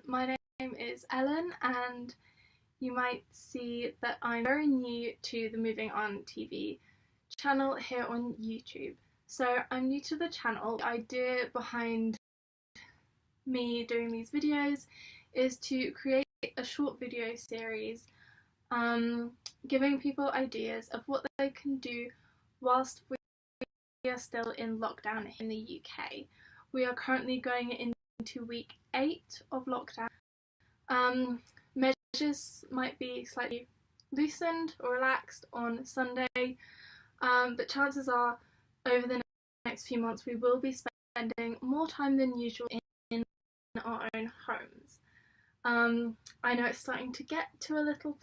My name is Ellen, and you might see that I'm very new to the Moving On TV channel here on YouTube. So I'm new to the channel. The idea behind me doing these videos is to create a short video series giving people ideas of what they can do whilst we are still in lockdown in the UK. We are currently going into week 8 of lockdown. Measures might be slightly loosened or relaxed on Sunday, but chances are over the next few months we will be spending more time than usual in our own homes. I know it's starting to get to a little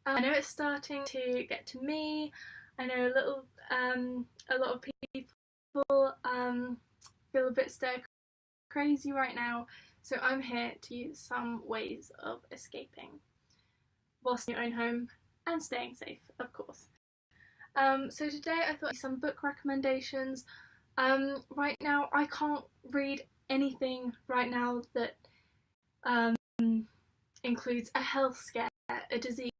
I know it's starting to get to me. I know a lot of people feel a bit stir crazy right now, so I'm here to use some ways of escaping whilst in your own home and staying safe, of course. So today I thought some book recommendations. Right now I can't read anything right now that includes a health scare, a disease,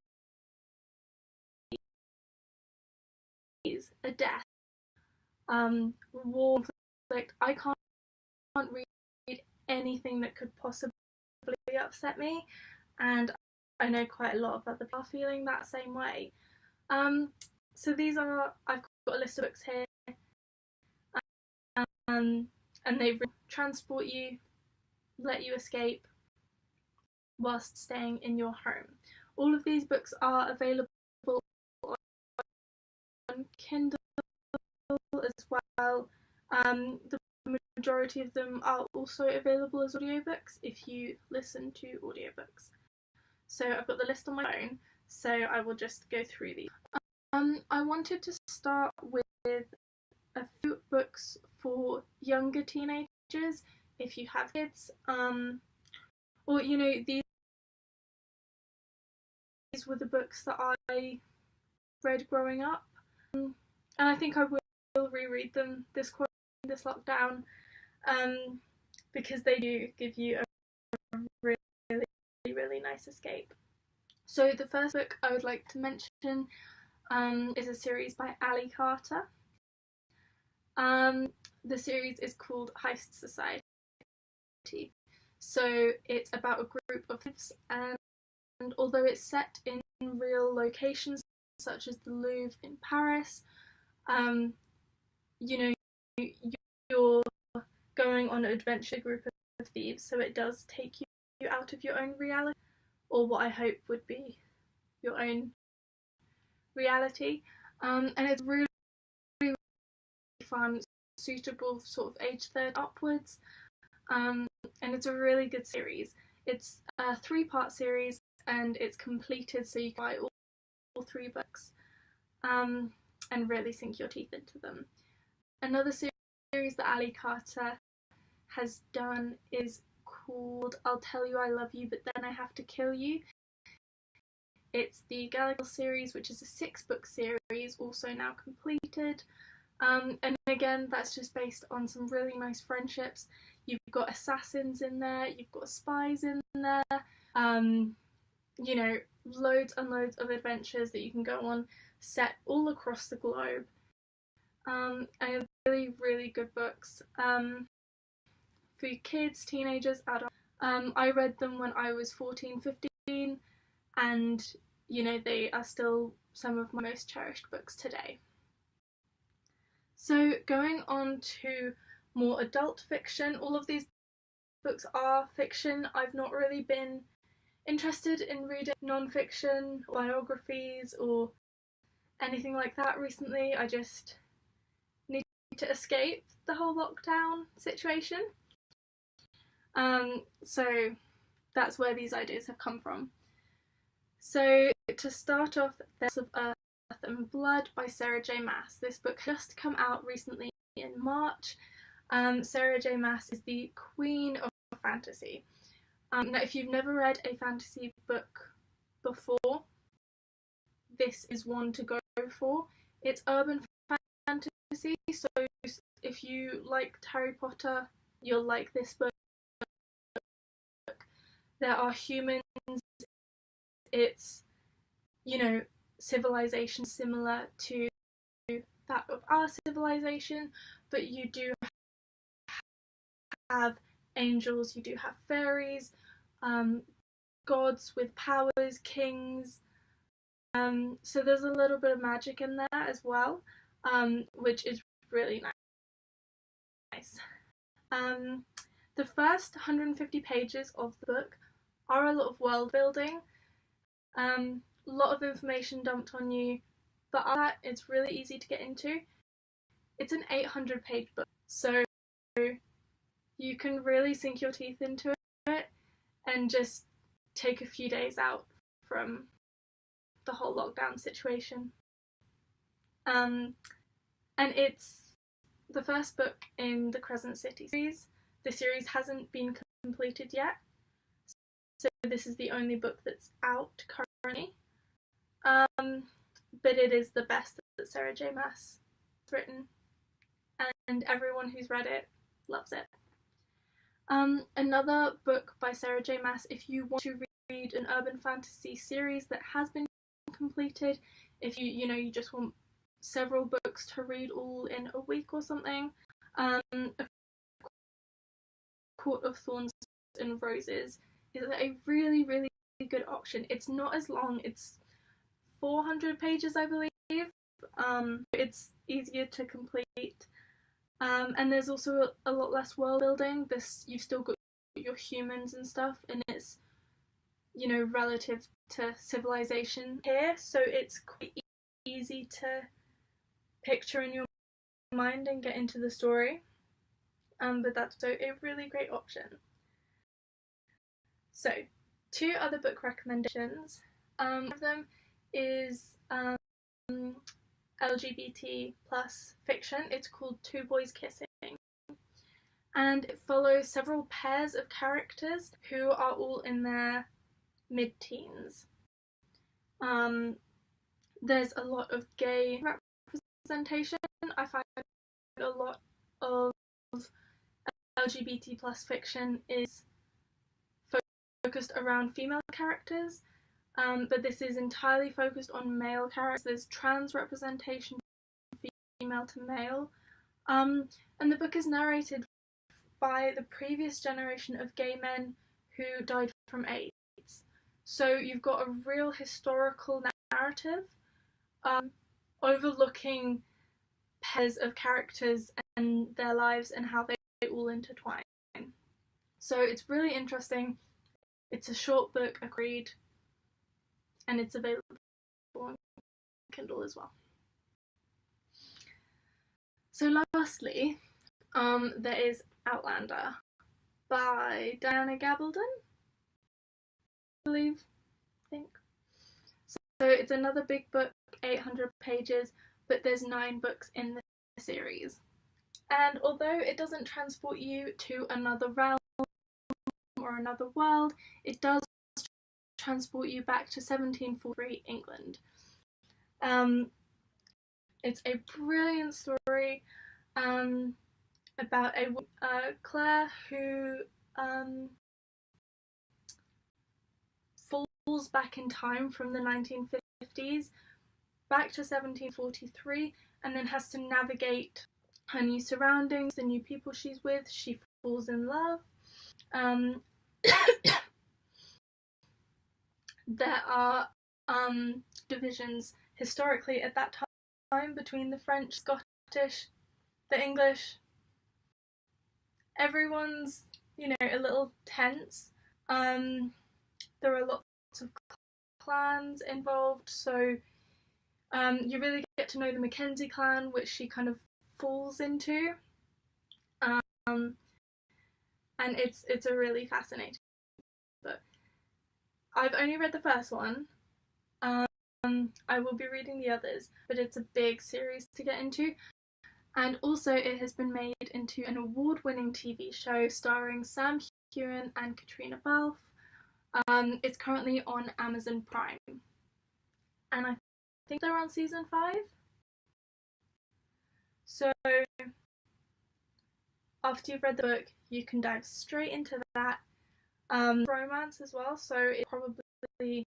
a death, war, conflict. I can't read anything that could possibly upset me, and I know quite a lot of other people are feeling that same way. So I've got a list of books here, and they transport you, let you escape whilst staying in your home. All of these books are available on Kindle as well. The majority of them are also available as audiobooks if you listen to audiobooks. So I've got the list on my phone, so I will just go through these. I wanted to start with a few books for younger teenagers, if you have kids, or these were the books that I read growing up, and I think I will reread them this lockdown, because they do give you a really nice escape. So the first book I would like to mention is a series by Ali Carter. The series is called Heist Society. So it's about a group of thieves, and although it's set in real locations such as the Louvre in Paris, you're going on an adventure group of thieves, so it does take you out of your own reality, or what I hope would be your own reality, and it's really fun, suitable sort of age 30 upwards, and it's a really good series. It's a 3-part series and it's completed, so you can buy all 3 books and really sink your teeth into them. Another series that Ali Carter has done is called I'll Tell You I Love You But Then I Have to Kill You. It's the Gallagher series, which is a 6-book series, also now completed, and again that's just based on some really nice friendships. You've got assassins in there, you've got spies in there, loads and loads of adventures that you can go on, set all across the globe, and really good books for kids, teenagers, adults. I read them when I was 14, 15, and they are still some of my most cherished books today. So going on to more adult fiction, all of these books are fiction. I've not really been interested in reading non-fiction, biographies or anything like that recently. I just need to escape the whole lockdown situation. So that's where these ideas have come from. So to start off, there's of Earth and Blood by Sarah J. Maas. This book just come out recently in March. Sarah J. Maas is the queen of fantasy. Now if you've never read a fantasy book before, this is one to go for. It's urban fantasy, so if you liked Harry Potter, you'll like this book. there are humans, it's, you know, civilization similar to that of our civilization, but you do have angels, you do have fairies, gods with powers, kings, so there's a little bit of magic in there as well, which is really nice. The first 150 pages of the book are a lot of world building, a lot of information dumped on you, but after that it's really easy to get into. It's an 800-page book, so you can really sink your teeth into it and just take a few days out from the whole lockdown situation. And it's the first book in the Crescent City series. The series hasn't been completed yet, so this is the only book that's out currently. But it is the best that Sarah J Maas has written, and everyone who's read it loves it. Another book by Sarah J Maas, if you want to read an urban fantasy series that has been completed, if you just want several books to read all in a week or something, A Court of Thorns and Roses is a really, really good option. It's not as long, it's 400 pages, I believe. It's easier to complete, and there's also a lot less world building. You've still got your humans and stuff, and it's, relative to civilization here, so it's quite easy to picture in your mind and get into the story, but that's so a really great option. So 2 other book recommendations. One of them is LGBT plus fiction. It's called Two Boys Kissing, and it follows several pairs of characters who are all in their mid-teens. There's a lot of gay representation. I find a lot of LGBT plus fiction is focused around female characters, but this is entirely focused on male characters. There's trans representation, female to male, and the book is narrated by the previous generation of gay men who died from AIDS. So you've got a real historical narrative, overlooking pairs of characters and their lives and how they all intertwine. So it's really interesting. It's a short book, a read, and it's available on Kindle as well. So lastly, there is Outlander by Diana Gabaldon, I think. So it's another big book, 800 pages, but there's 9 books in the series. And although it doesn't transport you to another realm or another world, it does transport you back to 1743 England. It's a brilliant story about Claire who falls back in time from the 1950s back to 1743, and then has to navigate her new surroundings, the new people she's with. She falls in love. There are divisions historically at that time between the French, Scottish, the English. Everyone's, a little tense. There are lots of clans involved, so you really get to know the Mackenzie clan, which she kind of falls into, and it's a really fascinating book. I've only read the first one. I will be reading the others, but it's a big series to get into, and also it has been made into an award-winning TV show starring Sam Heughan and Katrina Balfe. It's currently on Amazon Prime, and I think they're on season 5. So after you've read the book, you can dive straight into that. romance as well, so it's probably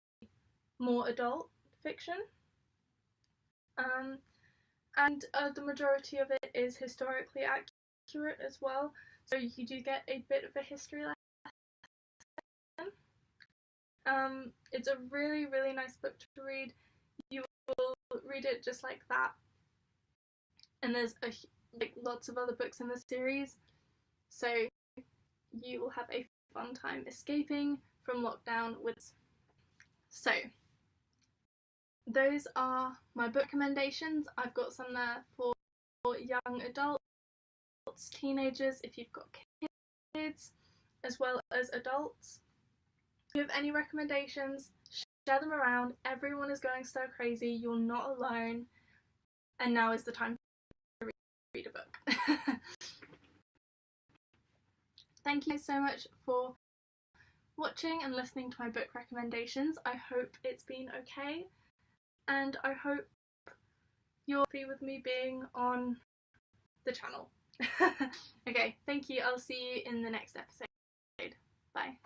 more adult fiction. And the majority of it is historically accurate as well, so you do get a bit of a history lesson. It's a really, really nice book to read. You will read it just like that. And there's lots of other books in the series, so you will have a fun time escaping from lockdown with. So those are my book recommendations. I've got some there for young adults, teenagers, if you've got kids, as well as adults. If you have any recommendations, share them around. Everyone is going stir crazy. You're not alone. And now is the time to read a book. Thank you so much for watching and listening to my book recommendations. I hope it's been okay, and I hope you're happy with me being on the channel. Okay, thank you. I'll see you in the next episode. Bye.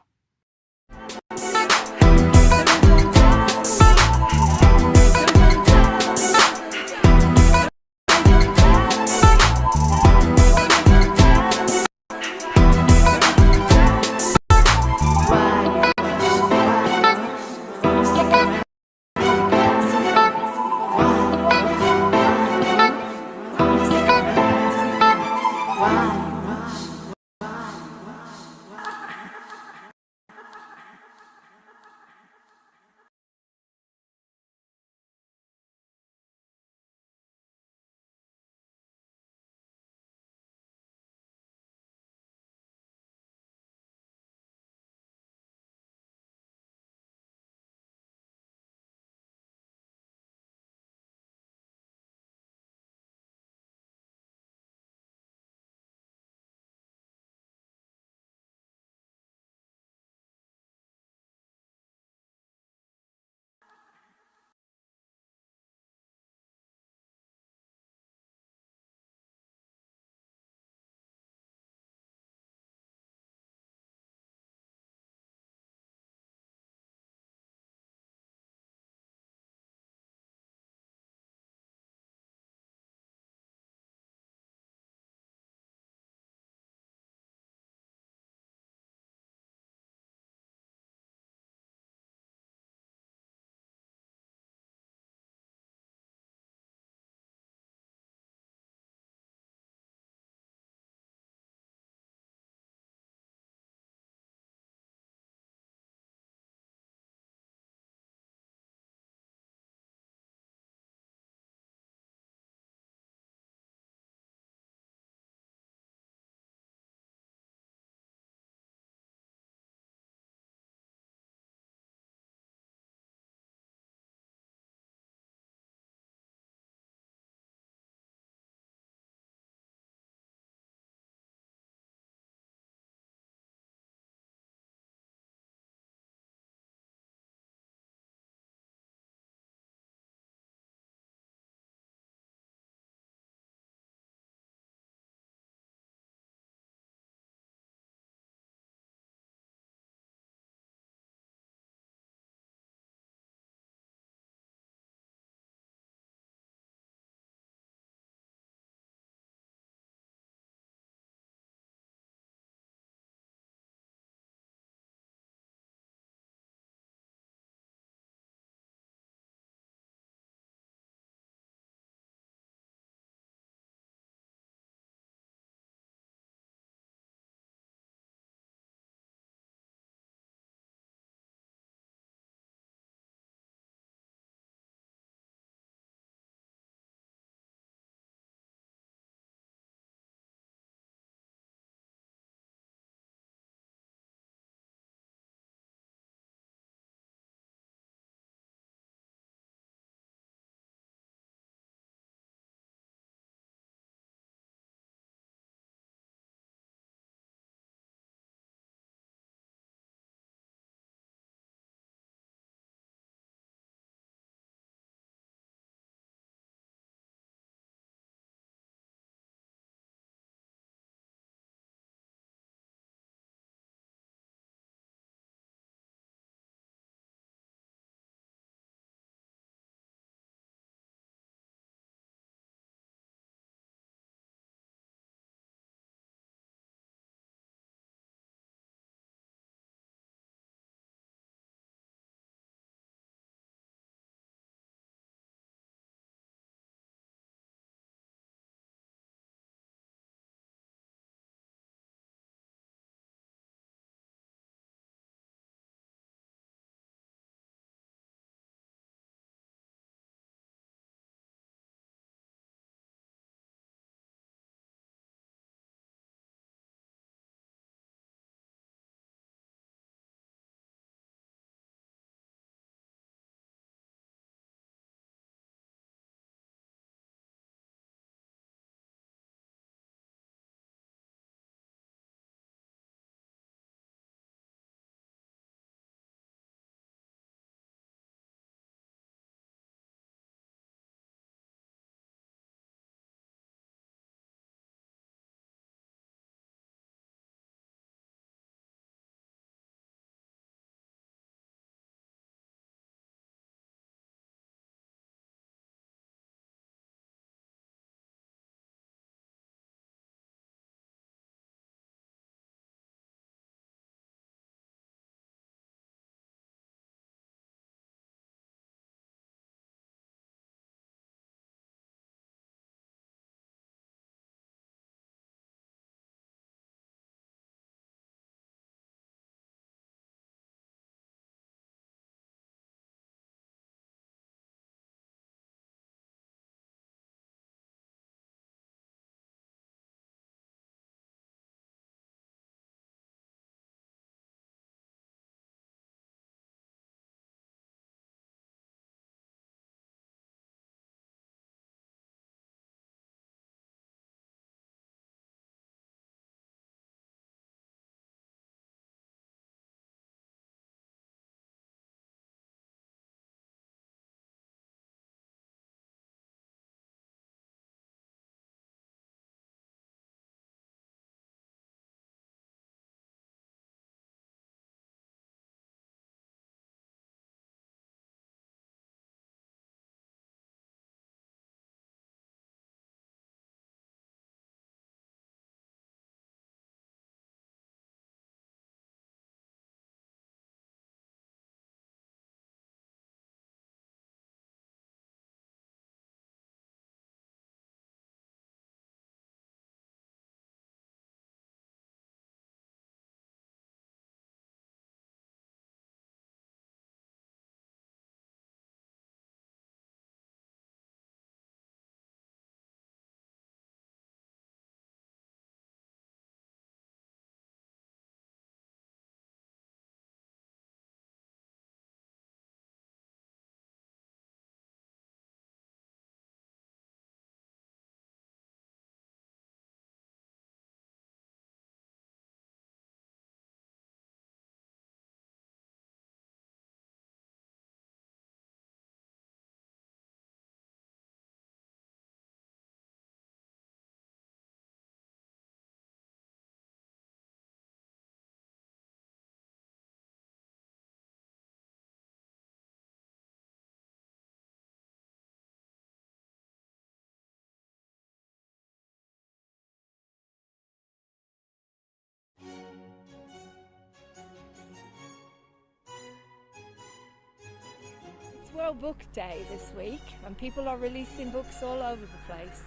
World Book Day this week, and people are releasing books all over the place.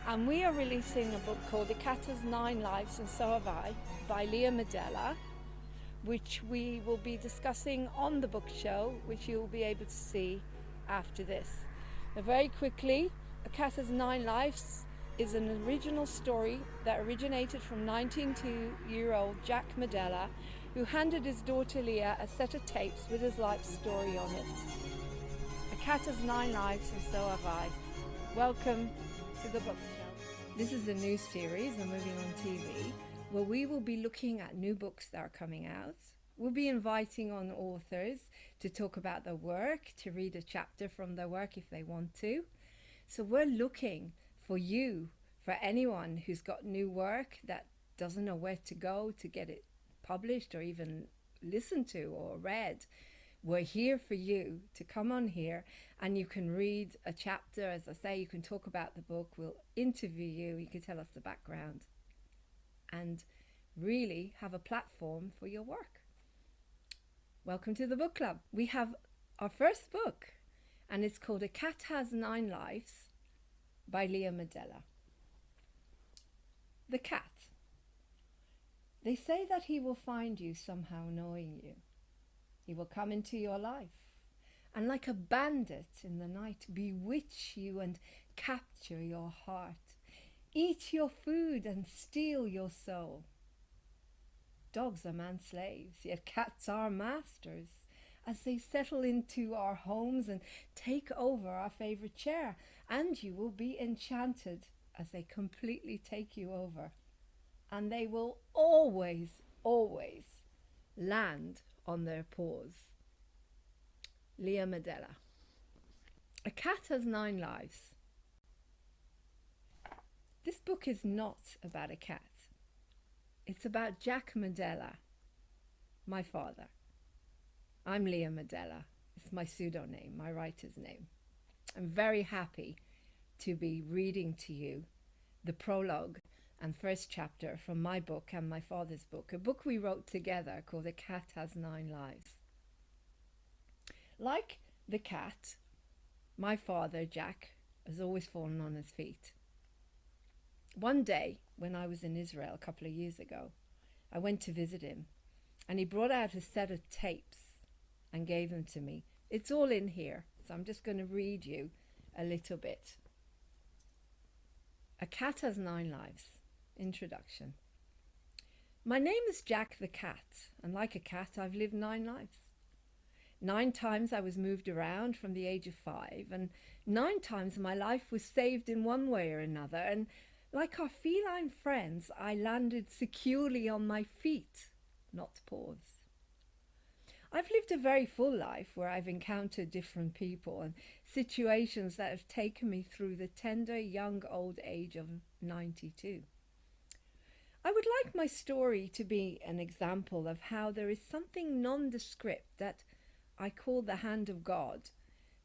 And we are releasing a book called The Cat Has 9 Lives and So Have I by Leah Medella, which we will be discussing on the book show, which you will be able to see after this. Now, very quickly, A Cat Has 9 Lives is an original story that originated from 92-year-old Jack Medella, who handed his daughter Leah a set of tapes with his life story on it. A cat has 9 lives and so have I. Welcome to the book show. This is a new series, a Moving on TV, where we will be looking at new books that are coming out. We'll be inviting on authors to talk about their work, to read a chapter from their work if they want to. So we're looking for you, for anyone who's got new work that doesn't know where to go to get it published or even listened to or read. We're here for you to come on here, and you can read a chapter. As I say, you can talk about the book, we'll interview you, you can tell us the background, and really have a platform for your work. Welcome to the book club. We have our first book, and it's called A Cat Has 9 Lives by Leah Medella. The cat. They say that he will find you somehow knowing you. He will come into your life and like a bandit in the night bewitch you and capture your heart, eat your food and steal your soul. Dogs are man's slaves, yet cats are masters, as they settle into our homes and take over our favorite chair, and you will be enchanted as they completely take you over. And they will always, always land on their paws. Leah Medella. A Cat Has 9 Lives. This book is not about a cat. It's about Jack Medella, my father. I'm Leah Medella. It's my pseudonym, my writer's name. I'm very happy to be reading to you the prologue and first chapter from my book and my father's book, a book we wrote together called A Cat Has 9 Lives. Like the cat, my father, Jack, has always fallen on his feet. One day, when I was in Israel a couple of years ago, I went to visit him, and he brought out a set of tapes and gave them to me. It's all in here, so I'm just going to read you a little bit. A Cat Has 9 Lives. Introduction. My name is Jack the Cat, and like a cat, I've lived 9 lives. 9 times I was moved around from the age of 5, and 9 times my life was saved in one way or another, and like our feline friends, I landed securely on my feet, not paws. I've lived a very full life where I've encountered different people and situations that have taken me through the tender young old age of 92. I would like my story to be an example of how there is something nondescript that I call the hand of God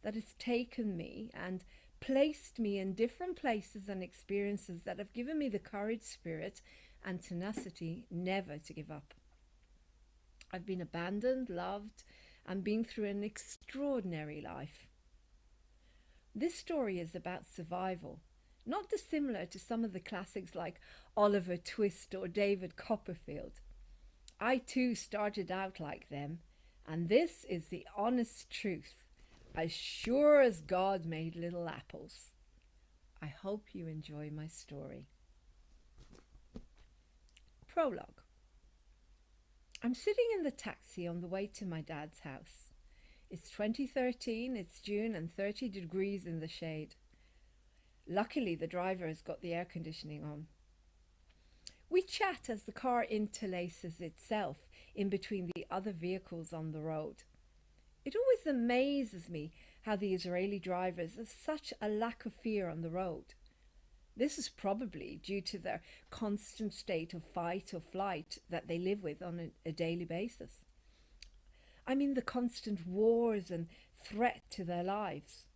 that has taken me and placed me in different places and experiences that have given me the courage, spirit, and tenacity never to give up. I've been abandoned, loved, and been through an extraordinary life. This story is about survival, not dissimilar to some of the classics like Oliver Twist or David Copperfield. I too started out like them, and this is the honest truth, as sure as God made little apples. I hope you enjoy my story. Prologue. I'm sitting in the taxi on the way to my dad's house. It's 2013, it's June, and 30 degrees in the shade. Luckily, the driver has got the air conditioning on. We chat as the car interlaces itself in between the other vehicles on the road. It always amazes me how the Israeli drivers have such a lack of fear on the road. This is probably due to their constant state of fight or flight that they live with on a daily basis. I mean the constant wars and threat to their lives.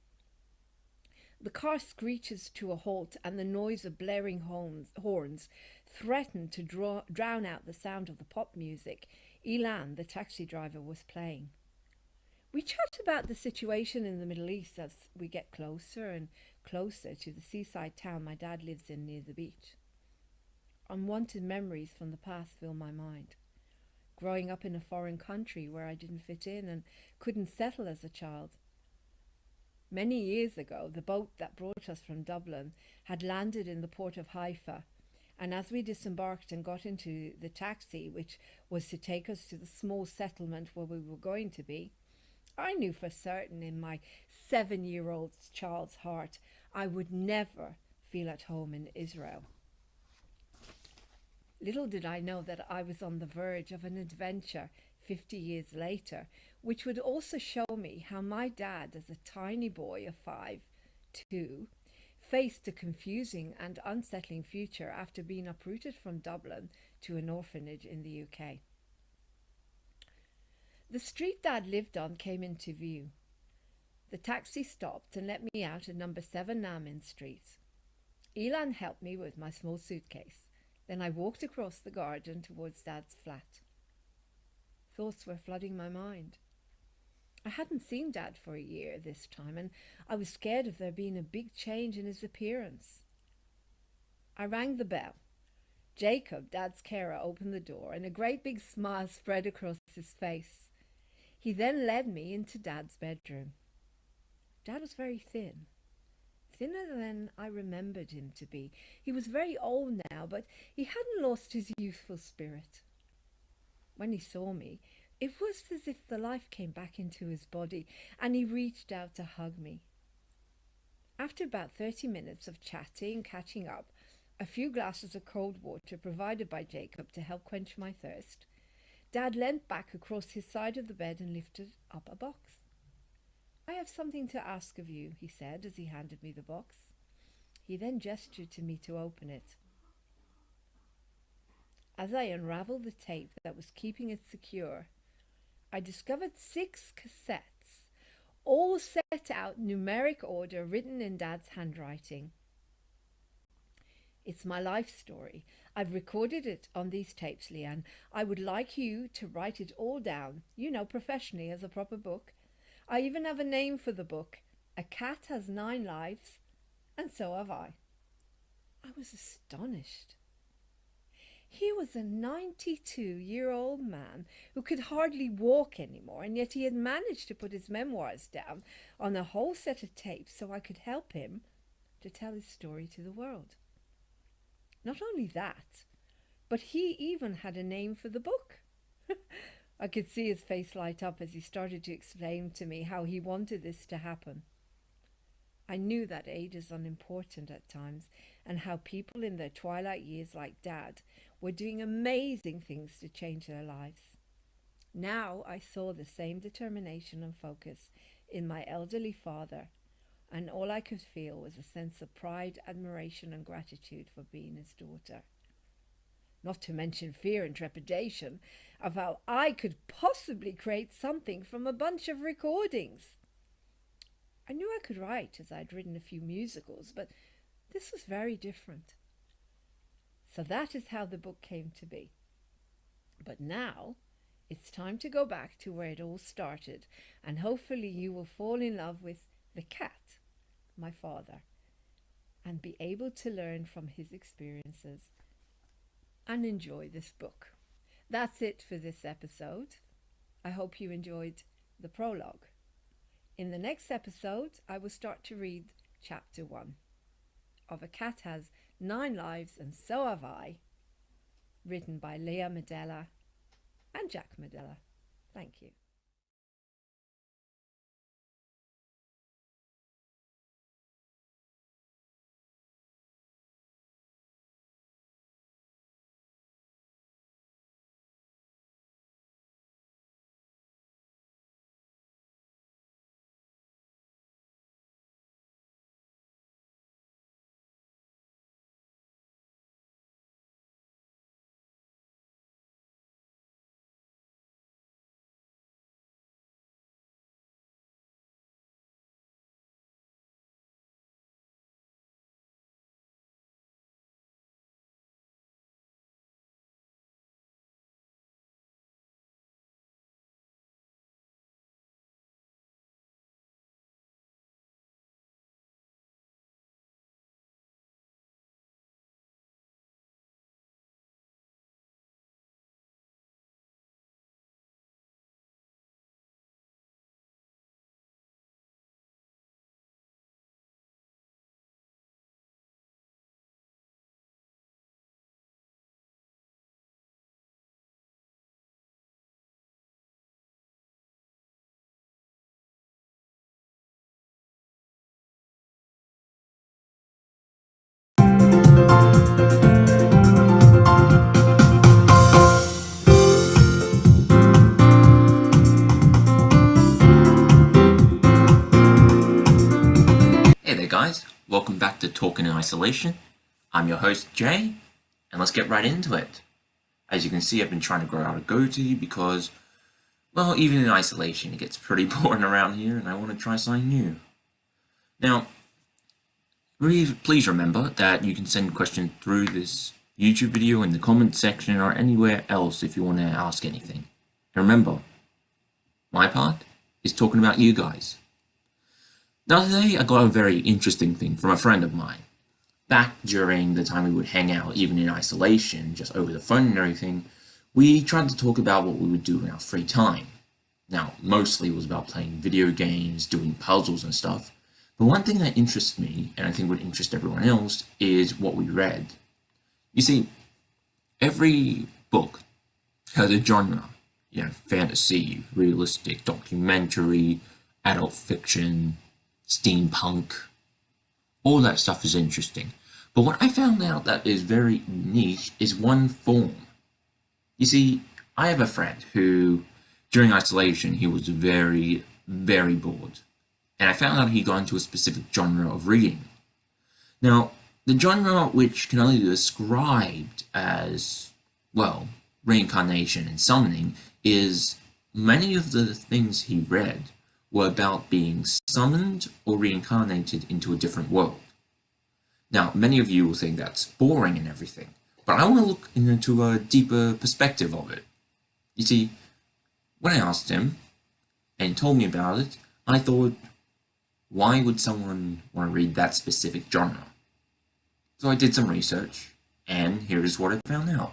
The car screeches to a halt, and the noise of blaring horns threatened to drown out the sound of the pop music Ilan, the taxi driver, was playing. We chat about the situation in the Middle East as we get closer and closer to the seaside town my dad lives in near the beach. Unwanted memories from the past fill my mind. Growing up in a foreign country where I didn't fit in and couldn't settle as a child. Many years ago, the boat that brought us from Dublin had landed in the port of Haifa, and as we disembarked and got into the taxi, which was to take us to the small settlement where we were going to be, I knew for certain in my 7-year-old child's heart I would never feel at home in Israel. Little did I know that I was on the verge of an adventure 50 years later, which would also show me how my dad, as a tiny boy of 5, faced a confusing and unsettling future after being uprooted from Dublin to an orphanage in the UK. The street Dad lived on came into view. The taxi stopped and let me out at number 7 Namin Street. Elan helped me with my small suitcase. Then I walked across the garden towards Dad's flat. Thoughts were flooding my mind. I hadn't seen Dad for a year this time, and I was scared of there being a big change in his appearance. I rang the bell. Jacob, Dad's carer, opened the door, and a great big smile spread across his face. He then led me into Dad's bedroom. Dad was very thin. Thinner than I remembered him to be. He was very old now, but he hadn't lost his youthful spirit. When he saw me, it was as if the life came back into his body, and he reached out to hug me. After about 30 minutes of chatting and catching up, a few glasses of cold water provided by Jacob to help quench my thirst, Dad leant back across his side of the bed and lifted up a box. "I have something to ask of you," he said as he handed me the box. He then gestured to me to open it. As I unravelled the tape that was keeping it secure, I discovered 6 cassettes, all set out numeric order, written in Dad's handwriting. It's my life story. I've recorded it on these tapes, Leanne. I would like you to write it all down, professionally as a proper book. I even have a name for the book. A Cat Has 9 Lives, and so have I. I was astonished. He was a 92-year-old man who could hardly walk anymore, and yet he had managed to put his memoirs down on a whole set of tapes so I could help him to tell his story to the world. Not only that, but he even had a name for the book. I could see his face light up as he started to explain to me how he wanted this to happen. I knew that age is unimportant at times, and how people in their twilight years like Dad were doing amazing things to change their lives. Now I saw the same determination and focus in my elderly father, and all I could feel was a sense of pride, admiration, and gratitude for being his daughter. Not to mention fear and trepidation of how I could possibly create something from a bunch of recordings. I knew I could write, as I'd written a few musicals, but this was very different. So that is how the book came to be. But now it's time to go back to where it all started, and hopefully you will fall in love with the cat, my father, and be able to learn from his experiences and enjoy this book. That's it for this episode. I hope you enjoyed the prologue. In the next episode, I will start to read chapter 1 of A Cat Has 9 Lives and So Have I, written by Leah Medella and Jack Medella. Thank you. Talking in Isolation. I'm your host, Jay, and let's get right into it. As you can see, I've been trying to grow out a goatee because, well, even in isolation, it gets pretty boring around here, and I want to try something new. Now, please remember that you can send questions through this YouTube video in the comment section or anywhere else if you want to ask anything. And remember, my part is talking about you guys. Now today I got a very interesting thing from a friend of mine. Back during the time we would hang out, even in isolation, just over the phone and everything, we tried to talk about what we would do in our free time. Now, mostly it was about playing video games, doing puzzles and stuff, but one thing that interests me, and I think would interest everyone else, is what we read. You see, every book has a genre. Fantasy, realistic, documentary, adult fiction, steampunk, all that stuff is interesting. But what I found out that is very niche is one form. You see, I have a friend who, during isolation, he was very, very bored. And I found out he got into a specific genre of reading. Now, the genre which can only be described as, well, reincarnation and summoning is many of the things he read were about being summoned or reincarnated into a different world. Now, many of you will think that's boring and everything, but I want to look into a deeper perspective of it. You see, when I asked him, and he told me about it, I thought, why would someone want to read that specific genre? So I did some research, and here is what I found out.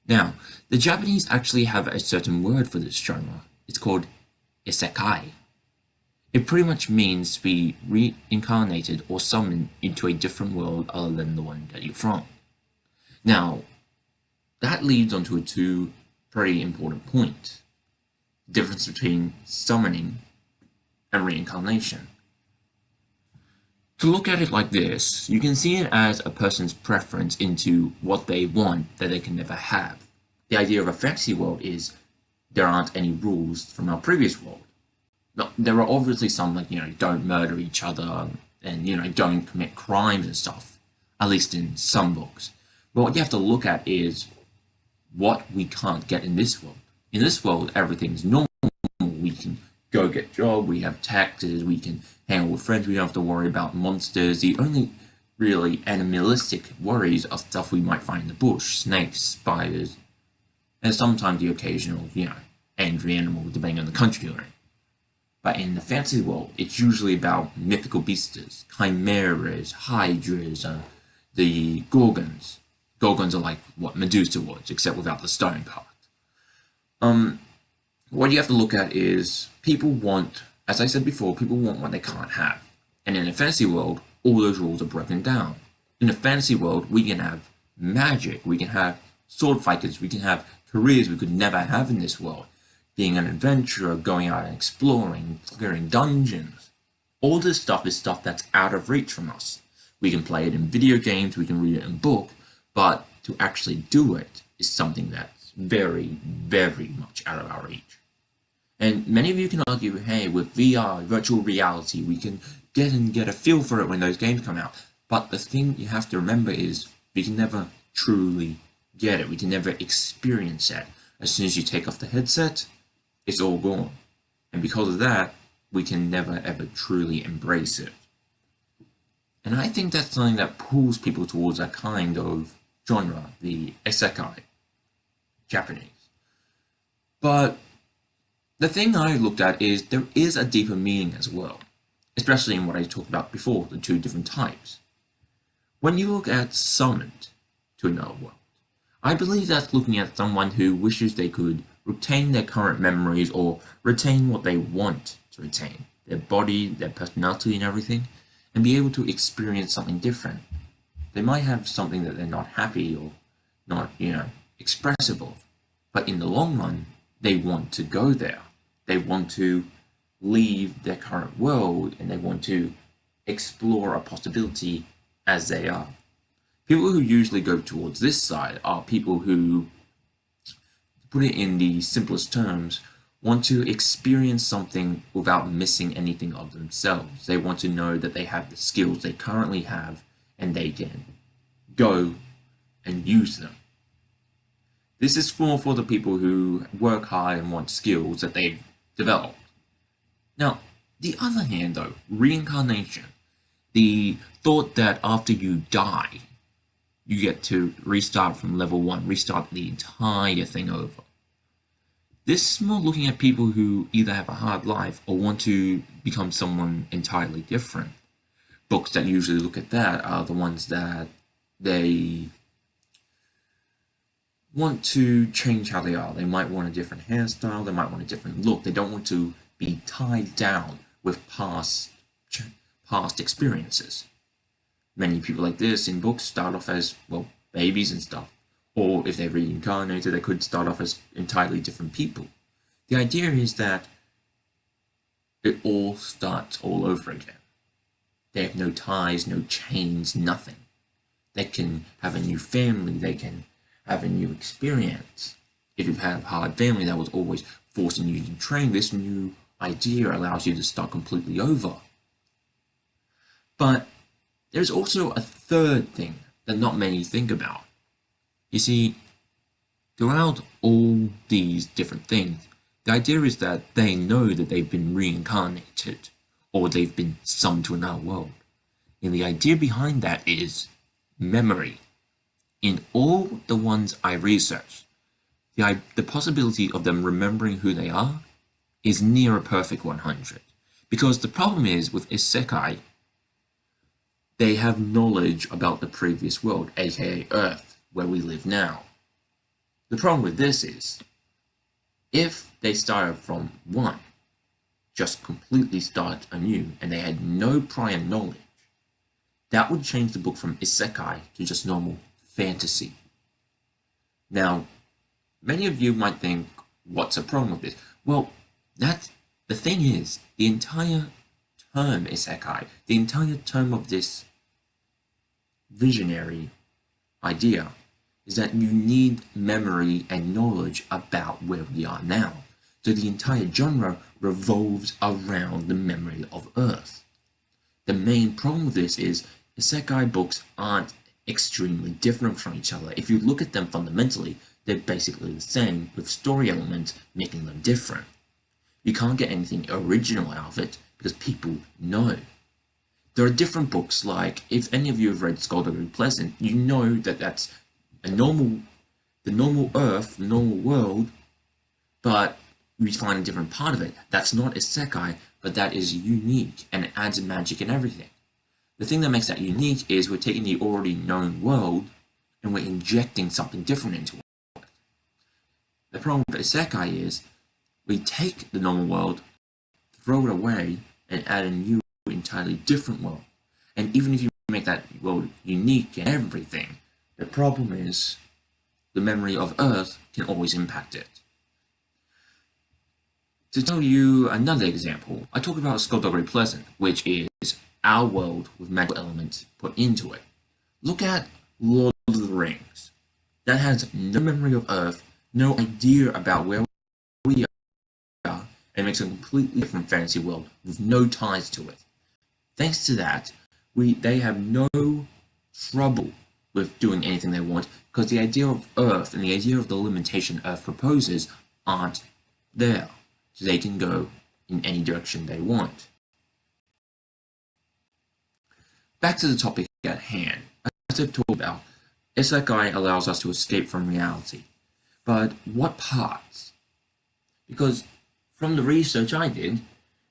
Now, the Japanese actually have a certain word for this genre. It's called isekai. It pretty much means to be reincarnated or summoned into a different world other than the one that you're from. Now, that leads onto a two pretty important points. The difference between summoning and reincarnation. To look at it like this, you can see it as a person's preference into what they want that they can never have. The idea of a fantasy world is there aren't any rules from our previous world. Now, there are obviously some like, don't murder each other and, don't commit crimes and stuff, at least in some books. But what you have to look at is what we can't get in this world. In this world, everything's normal. We can go get a job, we have taxes, we can hang out with friends, we don't have to worry about monsters. The only really animalistic worries are stuff we might find in the bush, snakes, spiders, and sometimes the occasional, angry animal, depending on the country you're in. But in the fantasy world, it's usually about mythical beasts, chimeras, hydras, the gorgons. Gorgons are like what Medusa was, except without the stone part. What you have to look at is people want, as I said before, people want what they can't have. And in a fantasy world, all those rules are broken down. In a fantasy world, we can have magic, we can have sword fighters, we can have careers we could never have in this world. Being an adventurer, going out and exploring, clearing dungeons. All this stuff is stuff that's out of reach from us. We can play it in video games, we can read it in book, but to actually do it is something that's very, very much out of our reach. And many of you can argue, hey, with VR, virtual reality, we can get a feel for it when those games come out. But the thing you have to remember is we can never truly get it. We can never experience it. As soon as you take off the headset, it's all gone. And because of that, we can never ever truly embrace it. And I think that's something that pulls people towards that kind of genre, the isekai, Japanese. But the thing I looked at is there is a deeper meaning as well, especially in what I talked about before, the two different types. When you look at summoned to another world, I believe that's looking at someone who wishes they could retain their current memories or retain what they want to retain, their body, their personality and everything, and be able to experience something different. They might have something that they're not happy or not, expressive of, but in the long run, they want to go there. They want to leave their current world and they want to explore a possibility as they are. People who usually go towards this side are people who, to put it in the simplest terms, want to experience something without missing anything of themselves. They want to know that they have the skills they currently have and they can go and use them. This is for the people who work hard and want skills that they've developed. Now, the other hand though, reincarnation, the thought that after you die, you get to restart from level 1, restart the entire thing over. This is more looking at people who either have a hard life or want to become someone entirely different. Books that usually look at that are the ones that they want to change how they are. They might want a different hairstyle, they might want a different look. They don't want to be tied down with past experiences. Many people like this in books start off as, well, babies and stuff. Or if they're reincarnated, they could start off as entirely different people. The idea is that it all starts all over again. They have no ties, no chains, nothing. They can have a new family, they can have a new experience. If you've had a hard family that was always forcing you to train, this new idea allows you to start completely over. But there's also a third thing that not many think about. You see, throughout all these different things, the idea is that they know that they've been reincarnated, or they've been summoned to another world. And the idea behind that is memory. In all the ones I researched, the possibility of them remembering who they are is near a perfect 100. Because the problem is with isekai, they have knowledge about the previous world, aka Earth, where we live now. The problem with this is, if they started from 1, just completely start anew, and they had no prior knowledge, that would change the book from isekai to just normal fantasy. Now, many of you might think, what's the problem with this? Well, the thing is, the entire term isekai, the entire term of this visionary idea is that you need memory and knowledge about where we are now. So the entire genre revolves around the memory of Earth. The main problem with this is isekai books aren't extremely different from each other. If you look at them fundamentally, they're basically the same, with story elements making them different. You can't get anything original out of it because people know. There are different books, like if any of you have read Skullduggery Pleasant, you know that that's the normal Earth, the normal world, but we find a different part of it. That's not isekai, but that is unique and it adds magic and everything. The thing that makes that unique is we're taking the already known world and we're injecting something different into it. The problem with isekai is we take the normal world, throw it away, and add a new, entirely different world. And even if you make that world unique and everything, the problem is the memory of Earth can always impact it. To tell you another example, I talk about Skullduggery Pleasant, which is our world with magical elements put into it. Look at Lord of the Rings. That has no memory of Earth, no idea about where we are, and makes a completely different fantasy world with no ties to it. Thanks to that, they have no trouble with doing anything they want, because the idea of Earth and the idea of the limitation Earth proposes aren't there, so they can go in any direction they want. Back to the topic at hand. As I've talked about, isekai allows us to escape from reality. But what parts? Because from the research I did,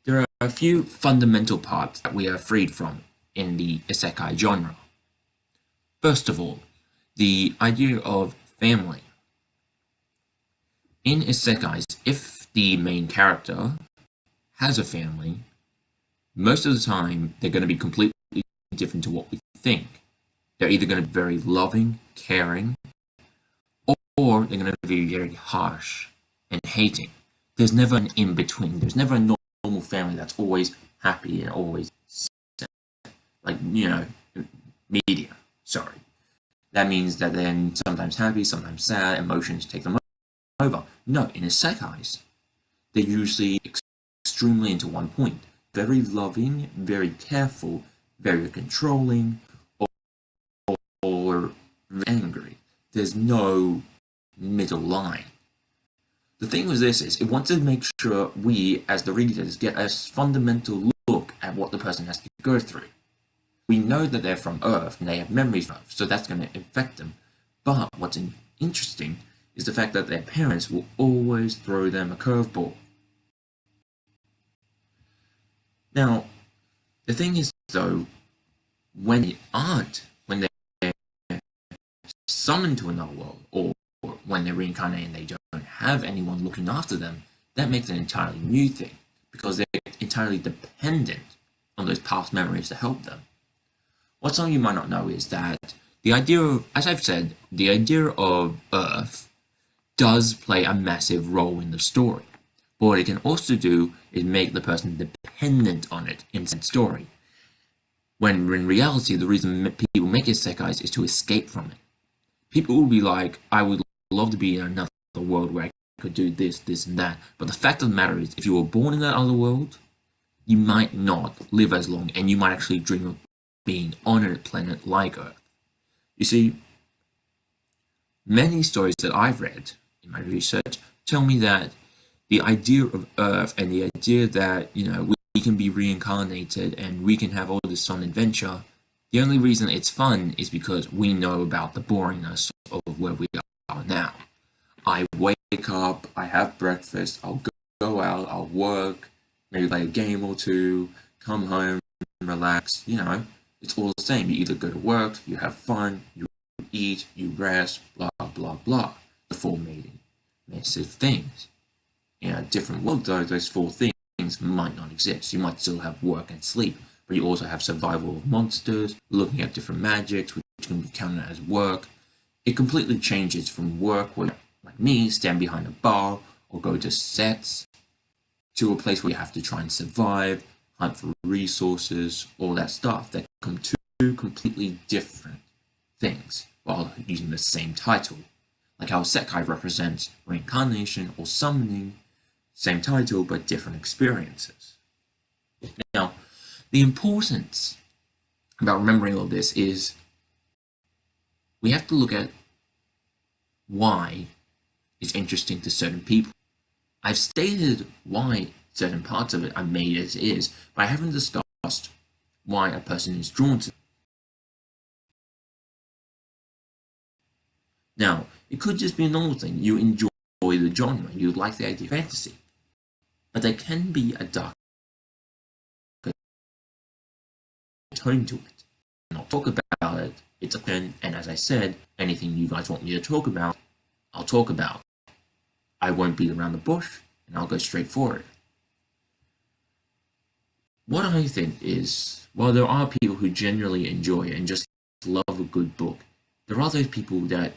there are a few fundamental parts that we are freed from in the isekai genre. First of all, the idea of family. In isekais, if the main character has a family, most of the time they're going to be completely different to what we think. They're either going to be very loving, caring, or they're going to be very harsh and hating. There's never an in-between. There's never a normal family that's always happy and always sad. Like, media. Sorry. That means that they're sometimes happy, sometimes sad, emotions take them over. No, in isekais, they're usually extremely into one point. Very loving, very careful, very controlling, or angry. There's no middle line. The thing with this is, it wants to make sure we, as the readers, get a fundamental look at what the person has to go through. We know that they're from Earth and they have memories from Earth, so that's going to affect them. But what's interesting is the fact that their parents will always throw them a curveball. Now, the thing is, though, when they're summoned to another world, or when they're reincarnated and they don't have anyone looking after them, that makes an entirely new thing, because they're entirely dependent on those past memories to help them. What some of you might not know is that the idea of, as I've said, the idea of Earth does play a massive role in the story. But what it can also do is make the person dependent on it in the story. When in reality, the reason people make isekais is to escape from it. People will be like, I would love to be in another world where I could do this, this, and that. But the fact of the matter is, if you were born in that other world, you might not live as long, and you might actually dream of being on a planet like Earth. You see, many stories that I've read in my research tell me that the idea of Earth and the idea that, we can be reincarnated and we can have all this fun adventure, the only reason it's fun is because we know about the boringness of where we are now. I wake up, I have breakfast, I'll go out, I'll work, maybe play a game or two, come home, relax, it's all the same. You either go to work, you have fun, you eat, you rest, blah, blah, blah. The four massive things. In a different world, though, those four things might not exist. You might still have work and sleep, but you also have survival of monsters, looking at different magics, which can be counted as work. It completely changes from work where, like me, stand behind a bar or go to sets, to a place where you have to try and survive, hunt for resources, all that stuff. That come two completely different things while using the same title. Like how isekai represents reincarnation or summoning, same title but different experiences. Now, the importance about remembering all this is we have to look at why it's interesting to certain people. I've stated why certain parts of it are made as is, but I haven't discussed why a person is drawn to it. Now, it could just be a normal thing. You enjoy the genre, you like the idea of fantasy, but there can be a dark tone to it. And I'll talk about it. It's open, and as I said, anything you guys want me to talk about, I'll talk about. I won't beat around the bush, and I'll go straight for it. What I think is, while there are people who generally enjoy it and just love a good book, there are those people that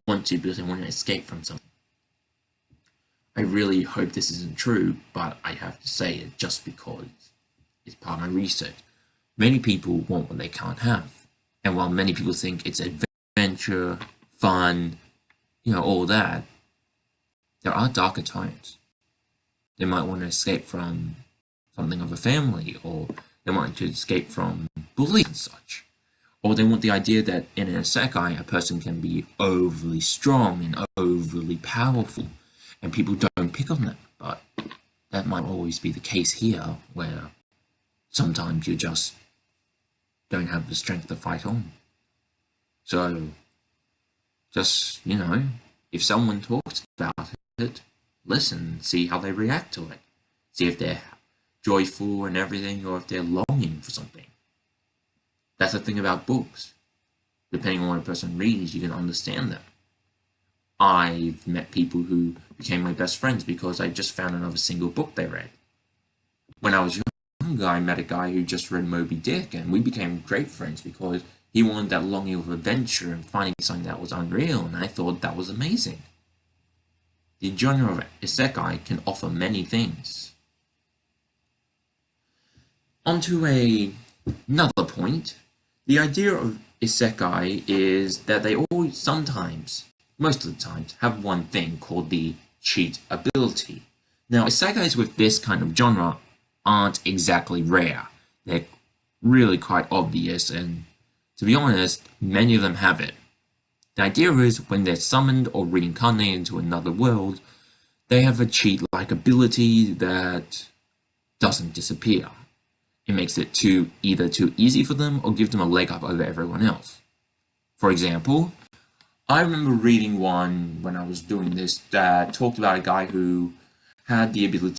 want to because they want to escape from something. I really hope this isn't true, but I have to say it just because it's part of my research. Many people want what they can't have. And while many people think it's adventure, fun, all that, there are darker tones. They might want to escape from something of a family, or they want to escape from bullies and such. Or they want the idea that in an isekai, a person can be overly strong and overly powerful, and people don't pick on that. But that might always be the case here, where sometimes you just don't have the strength to fight on. So, just, if someone talks about it, listen, see how they react to it. See if they're joyful and everything, or if they're longing for something. That's the thing about books. Depending on what a person reads, you can understand them. I've met people who became my best friends because I just found another single book they read. When I was younger, I met a guy who just read Moby Dick, and we became great friends because he wanted that longing of adventure and finding something that was unreal, and I thought that was amazing. The genre of isekai can offer many things. Onto another point. The idea of isekai is that they always sometimes, most of the times, have one thing called the cheat ability. Now, isekais with this kind of genre aren't exactly rare. They're really quite obvious, and to be honest, many of them have it. The idea is when they're summoned or reincarnated into another world, they have a cheat-like ability that doesn't disappear. It makes it either too easy for them or give them a leg up over everyone else. For example, I remember reading one when I was doing this that talked about a guy who had the ability